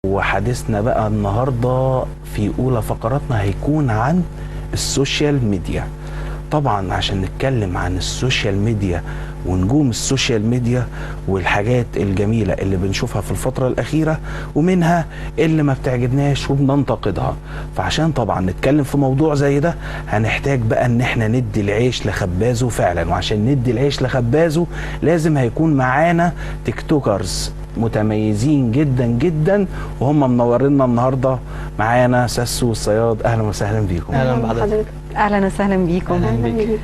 وحديثنا بقى النهارده في اولى فقراتنا هيكون عن السوشيال ميديا. طبعا عشان نتكلم عن السوشيال ميديا ونجوم السوشيال ميديا والحاجات الجميلة اللي بنشوفها في الفترة الأخيرة ومنها اللي ما بتعجبناش وبننتقدها، فعشان طبعا نتكلم في موضوع زي ده هنحتاج بقى ان احنا ندي العيش لخبازه فعلا، وعشان ندي العيش لخبازه لازم هيكون معانا تيك توكرز متميزين جدا جدا وهم منورينا النهارده. معانا ساسو والصياد، اهلا وسهلا بيكم. اهلا بحضرتك. اهلا وسهلا بيكم. اهلا بيك.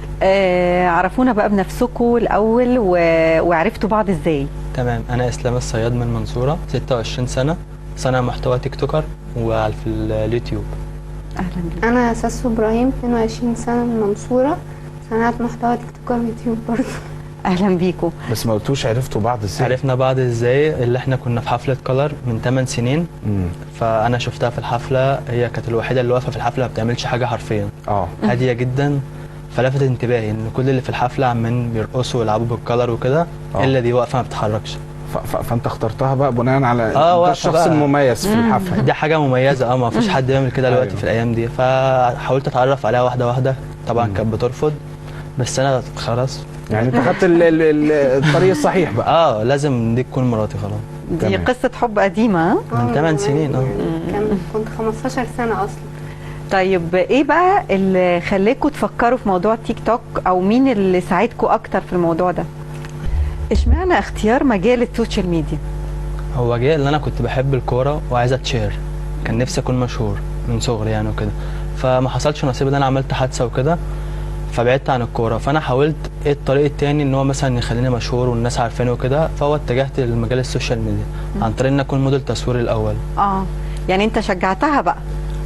عرفونا بقى بنفسكم الاول وعرفتوا بعض ازاي؟ تمام، انا اسلام الصياد من المنصوره، 26 سنه، صانع محتوى تيك توكر وفي اليوتيوب. اهلا بيك. انا ساسو ابراهيم، 22 سنه، من المنصوره، صناعه محتوى تيك توكر ويوتيوب برضه. اهلا بيكم. بس ما قلتوش عرفتوا بعض ازاي؟ عرفنا بعض ازاي؟ اللي احنا كنا في حفله كولر من 8 سنين. فانا شفتها في الحفله، هي كانت الوحيده اللي واقفه في الحفله ما بتعملش حاجه حرفيا، هاديه جدا. فلفتت انتباهي ان كل اللي في الحفله عمالين بيرقصوا ويلعبوا بالكولر وكده، الا دي واقفه ما بتتحركش. فانت اخترتها بقى بناء على ده الشخص المميز في الحفله. دي حاجه مميزه، ما فيش حد بيعمل كده دلوقتي في الايام دي. فحاولت اتعرف عليها واحده واحده، طبعا كانت بترفض، بس انا خلاص يعني انت خدت الطريق الصحيح بقى. لازم دي تكون مراتي خلاص. دي قصه حب قديمه من 8 سنين. كنت 15 سنه اصلا. طيب ايه بقى اللي خلاكم تفكروا في موضوع تيك توك، او مين اللي ساعدكم اكتر في الموضوع ده؟ اشمعنى اختيار مجال السوشيال ميديا؟ هو جه اللي انا كنت بحب الكوره وعايز اتشير، كان نفسي اكون مشهور من صغري يعني وكده، فما حصلش نصيب ان انا عملت حادثه وكده فبعدت عن الكوره. فانا حاولت ايه الطريق التاني ان هو مثلا يخليني مشهور والناس عارفاني وكده، فهو اتجهت لمجال السوشيال ميديا عن طريق ان اكون موديل تصوير الاول. يعني انت شجعتها بقى؟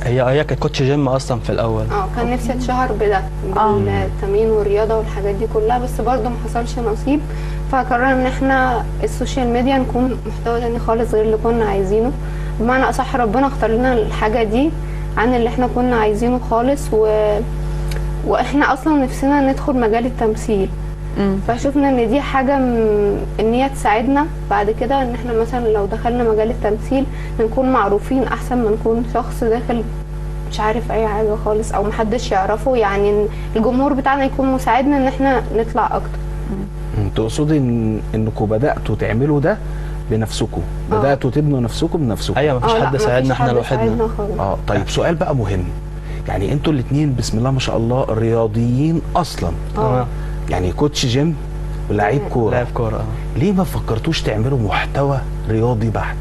هي كانت كوتش جيم اصلا في الاول. كان نفسي اتشهر بده، بالتمرين والرياضه والحاجات دي كلها، بس برضه ما حصلش نصيب. فقررنا ان احنا السوشيال ميديا نكون محتوى تاني خالص غير اللي كنا عايزينه. بمعنى اصح ربنا اختار لنا الحاجه دي عن اللي احنا كنا عايزينه خالص، واحنا اصلا نفسنا ندخل مجال التمثيل. فشوفنا ان دي حاجه ان هي تساعدنا بعد كده، ان احنا مثلا لو دخلنا مجال التمثيل نكون معروفين احسن ما نكون شخص داخل مش عارف اي حاجه خالص او محدش يعرفه. يعني الجمهور بتاعنا يكون مساعدنا ان احنا نطلع اكتر. تقصدي انكم بداتوا تعملوا ده بنفسكم؟ بداتوا تبنوا نفسكم بنفسكم؟ ايوه، مفيش حد ساعدنا، احنا لوحدنا. طيب سؤال بقى مهم، يعني انتوا الاثنين بسم الله ما شاء الله رياضيين اصلا. يعني كوتش جيم ولاعيب كوره. لاعب كوره. ليه ما فكرتوش تعملوا محتوى رياضي بحت؟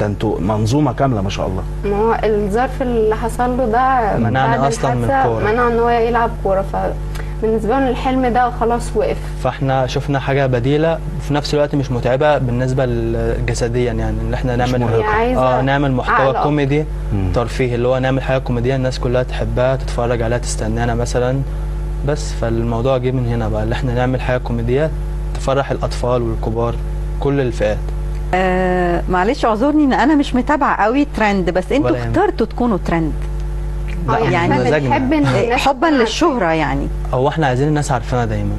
ده انتوا منظومه كامله ما شاء الله. ما هو الظرف اللي حصل له ده منعني اصلا من الكوره، منع ان هو يلعب كوره، فبالنسبه له الحلم ده خلاص وقف. فاحنا شفنا حاجه بديله وفي نفس الوقت مش متعبه بالنسبه جسديا، يعني ان احنا نعمل محتوى كوميدي ترفيهي، اللي هو نعمل حاجه كوميديه الناس كلها تحبها تتفرج عليها تستنانا مثلا. بس فالموضوع جه من هنا بقى، اللي احنا نعمل حاجه كوميديه تفرح الاطفال والكبار كل الفئات. معلش اعذرني ان انا مش متابعه قوي ترند، بس انتوا اخترتوا تكونوا ترند. يعني بنحب حبا للشهره يعني. هو احنا عايزين الناس عارفانا دايما.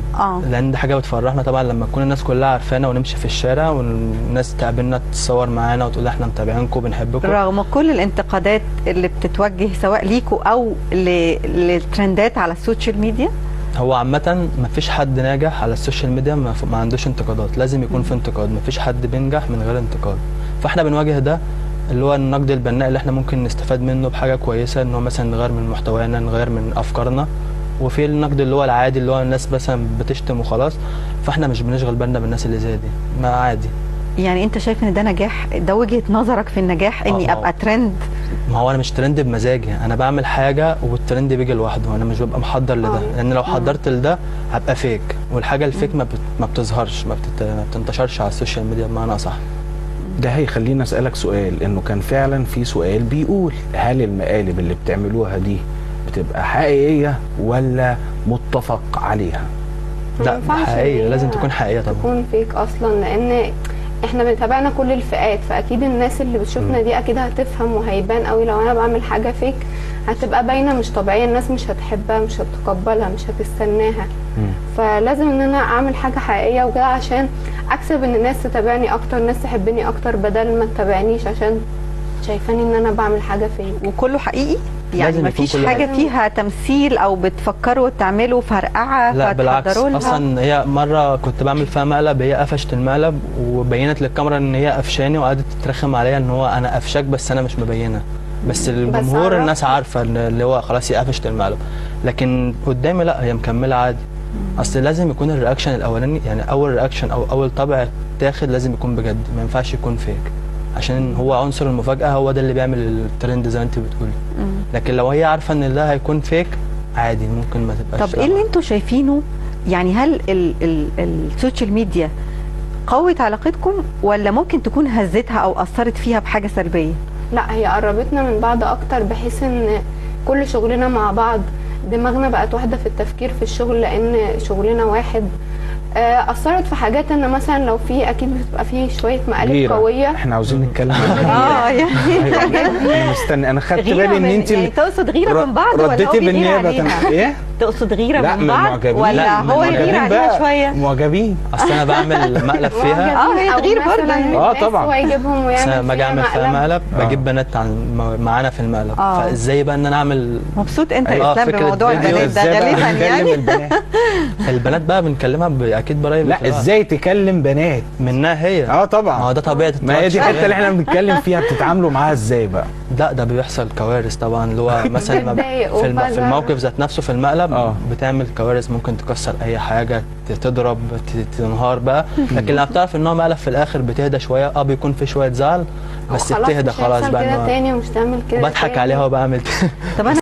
لان دي حاجه بتفرحنا طبعا لما تكون الناس كلها عارفانا ونمشي في الشارع والناس تقابلنا تتصور معانا وتقول احنا متابعينكم بنحبكم. رغم كل الانتقادات اللي بتتوجه سواء ليكوا او للترندات على السوشيال ميديا، هو عامة مفيش حد ناجح على السوشيال ميديا ما عندوش انتقادات، لازم يكون في انتقاد، مفيش حد بينجح من غير انتقاد. فاحنا بنواجه ده اللي هو النقد البناء اللي احنا ممكن نستفاد منه بحاجة كويسة، ان هو مثلا نغير من محتوانا، نغير من افكارنا. وفي النقد اللي هو العادي اللي هو الناس مثلا بتشتم وخلاص، فاحنا مش بنشغل بالنا بالناس اللي زي دي، ما عادي. يعني انت شايف ان ده نجاح؟ ده وجهة نظرك في النجاح اني ابقى ترند؟ ما هو انا مش ترند بمزاجي، انا بعمل حاجه والترند بيجي لوحده، انا مش ببقى محضر لده، لان لو حضرت لده هبقى فيك، والحاجه الفيك ما بتظهرش، ما بتنتشرش على السوشيال ميديا بمعنى اصح. ده هيخليني اسالك سؤال، انه كان فعلا في سؤال بيقول هل المقالب اللي بتعملوها دي بتبقى حقيقيه ولا متفق عليها؟ لا حقيقيه، لازم تكون حقيقيه طبعا. تكون فيك اصلا، لان احنا بنتابعنا كل الفئات، فاكيد الناس اللي بتشوفنا دي اكيد هتفهم وهيبان قوي. لو انا بعمل حاجه فيك هتبقى باينه مش طبيعيه، الناس مش هتحبها، مش هتتقبلها، مش هتستناها. فلازم ان انا اعمل حاجه حقيقيه وكده عشان اكسب ان الناس تتابعني اكتر، الناس تحبني اكتر، بدل ما تتابعنيش عشان شايفاني ان انا بعمل حاجه فيك. وكله حقيقي يعني لازم يكون مفيش كله حاجه حقيقي. فيها تمثيل او بتفكروا تعملوا فرقعه لا بالعكس، فتحضروا لها؟ اصلا هي مره كنت بعمل فيها مقلب، هي قفشت المقلب وبينت للكاميرا ان هي قفشاني وقعدت تترخم عليا ان هو انا قفشاك بس انا مش مبينه، بس الجمهور عرفت. الناس عارفه ان اللي هو خلاص هي قفشت المقلب، لكن قدامي لا هي مكمله عادي. اصل لازم يكون الرياكشن الاولاني، يعني اول رياكشن او اول طبع تاخد لازم يكون بجد، ما ينفعش يكون فيك، عشان هو عنصر المفاجاه هو ده اللي بيعمل الترند زي ما انت بتقولي. لكن لو هي عارفه ان ده هيكون فيك عادي ممكن ما تبقاش. طب ايه اللي انتوا شايفينه؟ يعني هل السوشيال ميديا قوت علاقتكم ولا ممكن تكون هزتها او اثرت فيها بحاجه سلبيه؟ لا هي قربتنا من بعض اكتر، بحيث ان كل شغلنا مع بعض، دماغنا بقت واحده في التفكير في الشغل لان شغلنا واحد. اثرت في حاجات ان مثلا لو في اكيد بتبقى في شويه مقالب غيرة. قويه. احنا عاوزين نتكلم عن الغيرة. يعني انا مستني، انا خدت بالي ان انت يعني تقصد غيره من بعض ولا هو رديتي بيغير بالنيابه عليها؟ ايه؟ تقصد غيره لا من من بعض معجبين، ولا لا، هو من يغير معجبين عليها بقى. شويه؟ معجبين. اصل انا بعمل مقلب فيها هي أو تغيير برضه مثلاً يعني. آه الناس طبعاً. هو يجيبهم ويعمل لما اجي اعمل فيها مقلب بجيب بنات معانا في المقلب، فازاي بقى ان انا اعمل مبسوط انت أيوة، اسلام فكرة بموضوع فيديو البنات ده إزاي بقى غالبا هنكلم يعني. البنات؟ البنات بقى بنكلمها اكيد برايفت. لا ازاي تكلم بنات؟ منها هي. طبعا. ما هو ده طبيعه ما هي دي التاتش. الحته اللي احنا بنتكلم فيها، بتتعاملوا معاها ازاي بقى؟ لا ده بيحصل كوارث طبعا، اللي هو مثلا بتضايق في وبزعل. في الموقف ذات نفسه في المقلب بتعمل كوارث، ممكن تكسر اي حاجه، تضرب، تنهار بقى. لكن لما بتعرف ان هو مقلب في الاخر بتهدى شويه، بيكون في شويه زعل بس وخلاص بتهدى مش خلاص هيحصل بقى كده إنه تاني ومش تعمل كده بضحك تاني. عليها وبعمل طب انا